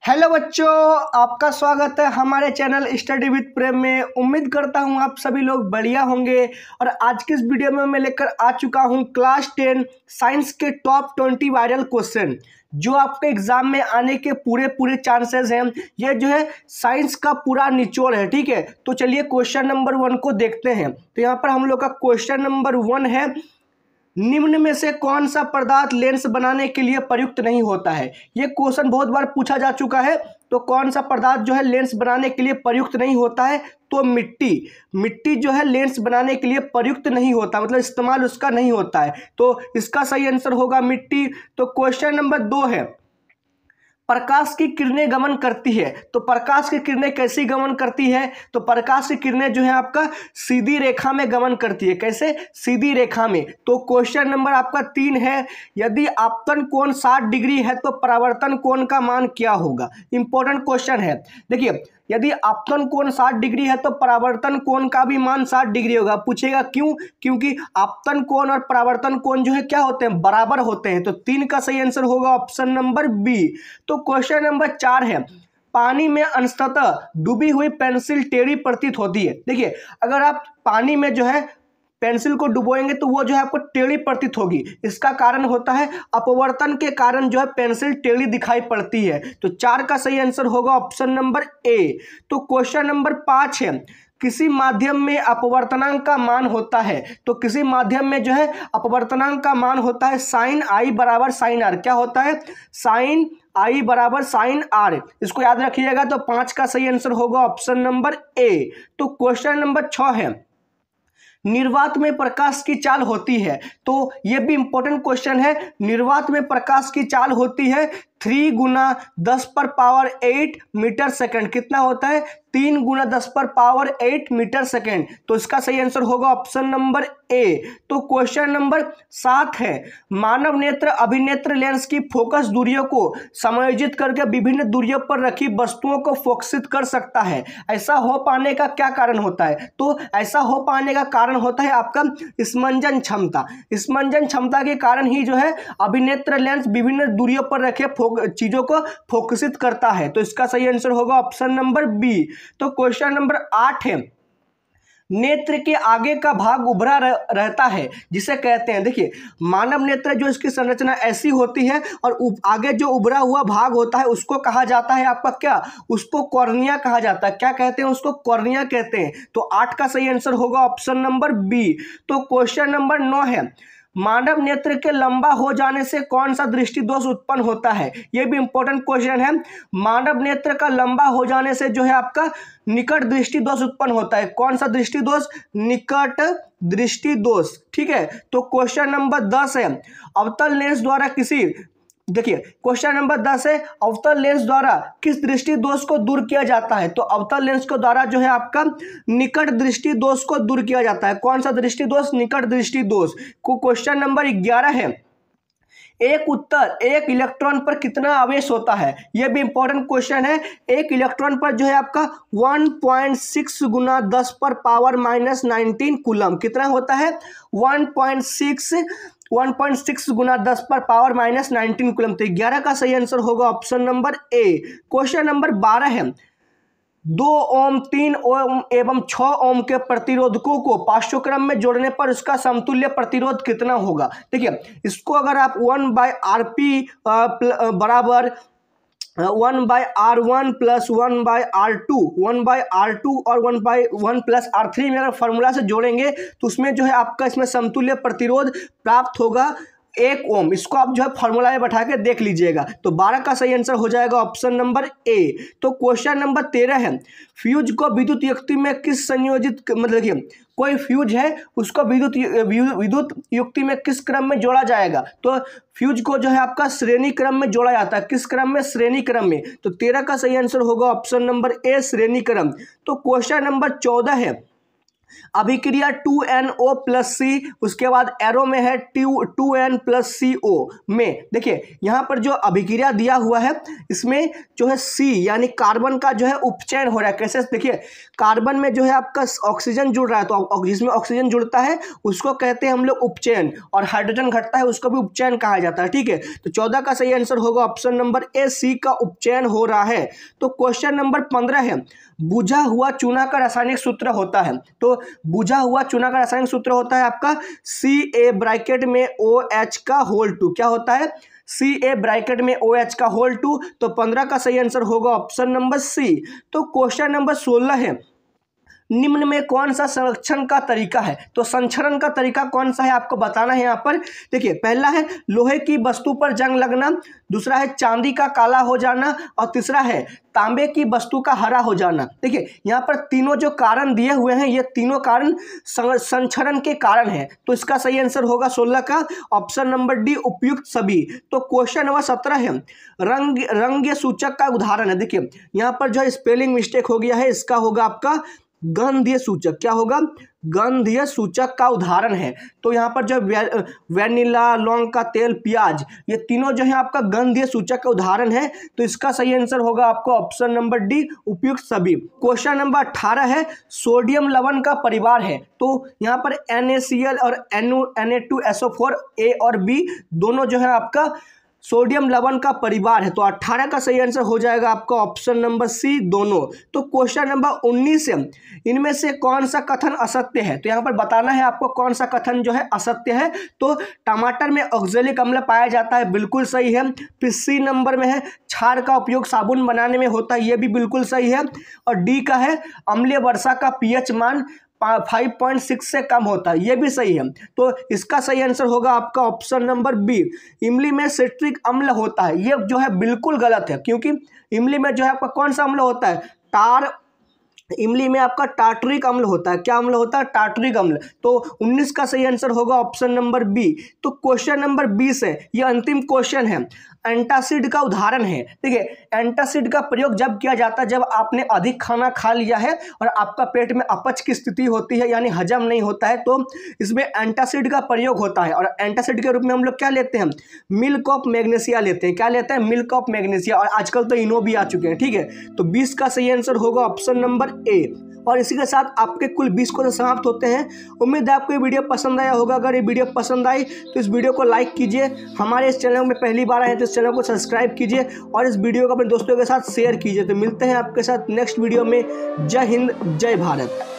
Hello बच्चों, आपका स्वागत है हमारे चैनल स्टडी विद प्रेम में। उम्मीद करता हूं आप सभी लोग बढ़िया होंगे। और आज की इस वीडियो में मैं लेकर आ चुका हूं क्लास 10 साइंस के टॉप 20 वायरल क्वेश्चन जो आपके एग्जाम में आने के पूरे चांसेस हैं। ये जो है साइंस का पूरा निचोड़ है, ठीक है। तो चलिए क्वेश्चन नंबर 1 को देखते हैं। तो यहाँ पर हम लोग का क्वेश्चन नंबर 1 है, निम्न में से कौन सा पदार्थ लेंस बनाने के लिए प्रयुक्त नहीं होता है। ये क्वेश्चन बहुत बार पूछा जा चुका है। तो कौन सा पदार्थ जो है लेंस बनाने के लिए प्रयुक्त नहीं होता है, तो मिट्टी जो है लेंस बनाने के लिए प्रयुक्त नहीं होता, मतलब इस्तेमाल उसका नहीं होता है। तो इसका सही आंसर होगा मिट्टी। तो क्वेश्चन नंबर 2 है, प्रकाश की किरणें गमन करती है। तो प्रकाश की किरणें कैसी गमन करती है, तो प्रकाश की किरणें जो है आपका सीधी रेखा में गमन करती है। कैसे? सीधी रेखा में। तो क्वेश्चन नंबर आपका 3 है, यदि आपतन कोण 60 डिग्री है तो परावर्तन कोण का मान क्या होगा। इंपॉर्टेंट क्वेश्चन है। देखिए, यदि आपतन कोण 60 डिग्री है तो परावर्तन कोण का भी मान 60 डिग्री होगा। पूछेगा क्यों? क्योंकि आपतन कोण और परावर्तन कोण जो है क्या होते हैं, बराबर होते हैं। तो 3 का सही आंसर होगा ऑप्शन नंबर बी। तो क्वेश्चन नंबर 4 है, पानी में अंशतः डूबी हुई पेंसिल टेढ़ी प्रतीत होती है। देखिए, अगर आप पानी में जो है पेंसिल को डुबोएंगे तो वो जो है आपको टेढ़ी प्रतीत होगी। इसका कारण होता है अपवर्तन के कारण जो है पेंसिल टेढ़ी दिखाई पड़ती है। तो 4 का सही आंसर होगा ऑप्शन नंबर ए। तो क्वेश्चन नंबर 5 है, किसी माध्यम में अपवर्तनांक का मान होता है। तो किसी माध्यम में जो है अपवर्तनांक का मान होता है साइन आई बराबर साइन आर। क्या होता है? साइन आई बराबर साइन आर। इसको याद रखिएगा। तो 5 का सही आंसर होगा ऑप्शन नंबर ए। तो क्वेश्चन नंबर 6 है, निर्वात में प्रकाश की चाल होती है। तो यह भी इंपॉर्टेंट क्वेश्चन है। निर्वात में प्रकाश की चाल होती है 3 गुना 10 पर पावर 8 मीटर सेकंड। कितना होता है? 3 गुना 10 पर पावर 8 मीटर सेकंड। तो इसका सही आंसर होगा ऑप्शन नंबर ए। तो क्वेश्चन नंबर 7 है, मानव नेत्र अभिनेत्र लेंस की फोकस दूरियों को समायोजित करके विभिन्न दूरियों पर रखी वस्तुओं को फोकसित कर सकता है। ऐसा हो पाने का क्या कारण होता है? तो ऐसा हो पाने का कारण होता है आपका स्मंजन क्षमता। स्मंजन क्षमता के कारण ही जो है अभिनेत्र लेंस विभिन्न दूरियों पर रखे चीजों को फोकसित करता है। तो इसका सही आंसर होगा ऑप्शन नंबर बी। तो क्वेश्चन नंबर 8 है, नेत्र के आगे का भाग उभरा रहता है जिसे कहते हैं। देखिए, मानव नेत्र जो इसकी संरचना ऐसी होती है और आगे जो उभरा हुआ भाग होता है उसको कहा जाता है आपका क्या? उसको कॉर्निया कहा जाता है। क्या कहते हैं? उसको कॉर्निया कहते हैं। तो 8 का सही आंसर होगा ऑप्शन नंबर बी। तो क्वेश्चन नंबर 9 है, मानव नेत्र के लंबा हो जाने से कौन सा दृष्टि दोष उत्पन्न होता है। यह भी इंपॉर्टेंट क्वेश्चन है। मानव नेत्र का लंबा हो जाने से जो है आपका निकट दृष्टि दोष उत्पन्न होता है। कौन सा दृष्टि दोष? निकट दृष्टि दोष, ठीक है। तो क्वेश्चन नंबर 10 है, अवतल लेंस द्वारा किसी, देखिए क्वेश्चन नंबर 10 है, अवतल लेंस द्वारा किस दृष्टि दोष को दूर किया जाता है। तो अवतल लेंस के द्वारा जो है आपका निकट दृष्टि दोष को दूर किया जाता है। कौन सा दृष्टि दोष? निकट दृष्टि दोष। क्वेश्चन नंबर 11 है, एक इलेक्ट्रॉन पर कितना आवेश होता है। यह भी इंपॉर्टेंट क्वेश्चन है। एक इलेक्ट्रॉन पर जो है आपका 1.6 गुना 10 पर पावर -19 कूलम। कितना होता है? 1.6 गुना 10 पर पावर -19 कूलम। तो 11 का सही आंसर होगा option number A. Question number 12 है, 2 ओम 3 ओम एवं 6 ओम के प्रतिरोधकों को पार्श्वक्रम में जोड़ने पर उसका समतुल्य प्रतिरोध कितना होगा। देखिए, इसको अगर आप 1/Rp बराबर 1/R1 प्लस 1/R2 और 1/1 प्लस R3 में अगर फॉर्मूला से जोड़ेंगे तो उसमें जो है आपका इसमें समतुल्य प्रतिरोध प्राप्त होगा 1 ओम। इसको आप जो है फॉर्मूला में बैठा के देख लीजिएगा। तो 12 का सही आंसर हो जाएगा ऑप्शन नंबर ए। तो क्वेश्चन नंबर 13 है, फ्यूज को विद्युत युक्ति में किस संयोजित, मतलब देखिए कोई फ्यूज है उसको विद्युत युक्ति में किस क्रम में जोड़ा जाएगा। तो फ्यूज को जो है आपका श्रेणी क्रम में जोड़ा जाता है। किस क्रम में? श्रेणी क्रम में। तो 13 का सही आंसर होगा ऑप्शन नंबर ए, श्रेणी क्रम। तो क्वेश्चन नंबर 14 है, अभिक्रिया 2NO+C, उसके बाद एरो में है 2N+CO में। देखिए यहाँ पर जो अभिक्रिया दिया हुआ है इसमें जो है C यानी कार्बन का जो है उपचयन हो रहा है। कैसे? देखिए कार्बन में जो है आपका ऑक्सीजन जुड़ रहा है, तो जिसमें ऑक्सीजन जुड़ता है उसको कहते हैं हम लोग उपचयन, और हाइड्रोजन घटता है उसको भी उपचयन कहा जाता है। ठीक है, तो 14 का सही आंसर होगा ऑप्शन नंबर ए, C का उपचयन हो रहा है। तो क्वेश्चन नंबर 15 है, बुझा हुआ चूना का रासायनिक सूत्र होता है। तो बुझा हुआ चूना का रासायनिक सूत्र होता है आपका Ca ब्रैकेट में OH का होल 2। क्या होता है? Ca ब्रैकेट में OH का होल 2। तो 15 का सही आंसर होगा ऑप्शन नंबर सी। तो क्वेश्चन नंबर 16 है, निम्न में कौन सा संरक्षण का तरीका है? तो संचरण का तरीका कौन सा है आपको बताना है यहाँ पर। देखिए पहला है लोहे की वस्तु पर जंग लगना, दूसरा है चांदी का काला हो जाना, और तीसरा है तांबे की वस्तु का हरा हो जाना। देखिए यहाँ पर तीनों जो कारण दिए हुए हैं ये तीनों कारण संचरण के कारण है। तो इसका सही आंसर होगा 16 का ऑप्शन नंबर डी, उपयुक्त सभी। तो क्वेश्चन नंबर 17 है, रंग सूचक का उदाहरण है। देखिए यहाँ पर जो स्पेलिंग मिस्टेक हो गया है, इसका होगा आपका गंधीय सूचक। क्या होगा? गंधीय सूचक का उदाहरण है। तो यहाँ पर जो वैनिला, लौंग का तेल, प्याज, ये तीनों जो है आपका गंधीय सूचक का उदाहरण है। तो इसका सही आंसर होगा आपको ऑप्शन नंबर डी, उपयुक्त सभी। क्वेश्चन नंबर 18 है, सोडियम लवण का परिवार है। तो यहाँ पर NaCl और Na2SO4 A और B दोनों जो है आपका सोडियम लवण का परिवार है। तो 18 का सही आंसर हो जाएगा आपका ऑप्शन नंबर सी, दोनों। तो क्वेश्चन नंबर 19 है, इनमें से कौन सा कथन असत्य है? तो यहाँ पर बताना है आपको कौन सा कथन जो है असत्य है। तो टमाटर में ऑक्जेलिक अम्ल पाया जाता है, बिल्कुल सही है। फिर सी नंबर में है, क्षार का उपयोग साबुन बनाने में होता है, ये भी बिल्कुल सही है। और डी का है, अम्लीय वर्षा का pH मान 5.6 से कम होता है, ये भी सही है। तो इसका सही आंसर होगा आपका ऑप्शन नंबर बी, इमली में सिट्रिक अम्ल होता है। ये जो है बिल्कुल गलत है, क्योंकि इमली में जो है आपका कौन सा अम्ल होता है? इमली में आपका टार्टरिक अम्ल होता है। क्या अम्ल होता है? टार्टरिक अम्ल। तो 19 का सही आंसर होगा ऑप्शन नंबर बी। तो क्वेश्चन नंबर 20 है, ये अंतिम क्वेश्चन है, एंटासिड का उदाहरण है। देखिए एंटासिड का प्रयोग जब किया जाता है जब आपने अधिक खाना खा लिया है और आपका पेट में अपच की स्थिति होती है, यानी हजम नहीं होता है, तो इसमें एंटासिड का प्रयोग होता है। और एंटासिड के रूप में हम लोग क्या लेते हैं? मिल्क ऑफ मैग्नीशिया लेते हैं। क्या लेते हैं? Milk of magnesia. और आजकल तो इनो भी आ चुके हैं। ठीक है, तो 20 का सही आंसर होगा ऑप्शन नंबर ए। और इसी के साथ आपके कुल 20 क्वेश्चन समाप्त होते हैं। उम्मीद है आपको ये वीडियो पसंद आया होगा। अगर ये वीडियो पसंद आई तो इस वीडियो को लाइक कीजिए, हमारे इस चैनल में पहली बार आए तो इस चैनल को सब्सक्राइब कीजिए और इस वीडियो को अपने दोस्तों के साथ शेयर कीजिए। तो मिलते हैं आपके साथ नेक्स्ट वीडियो में। जय हिंद, जय भारत।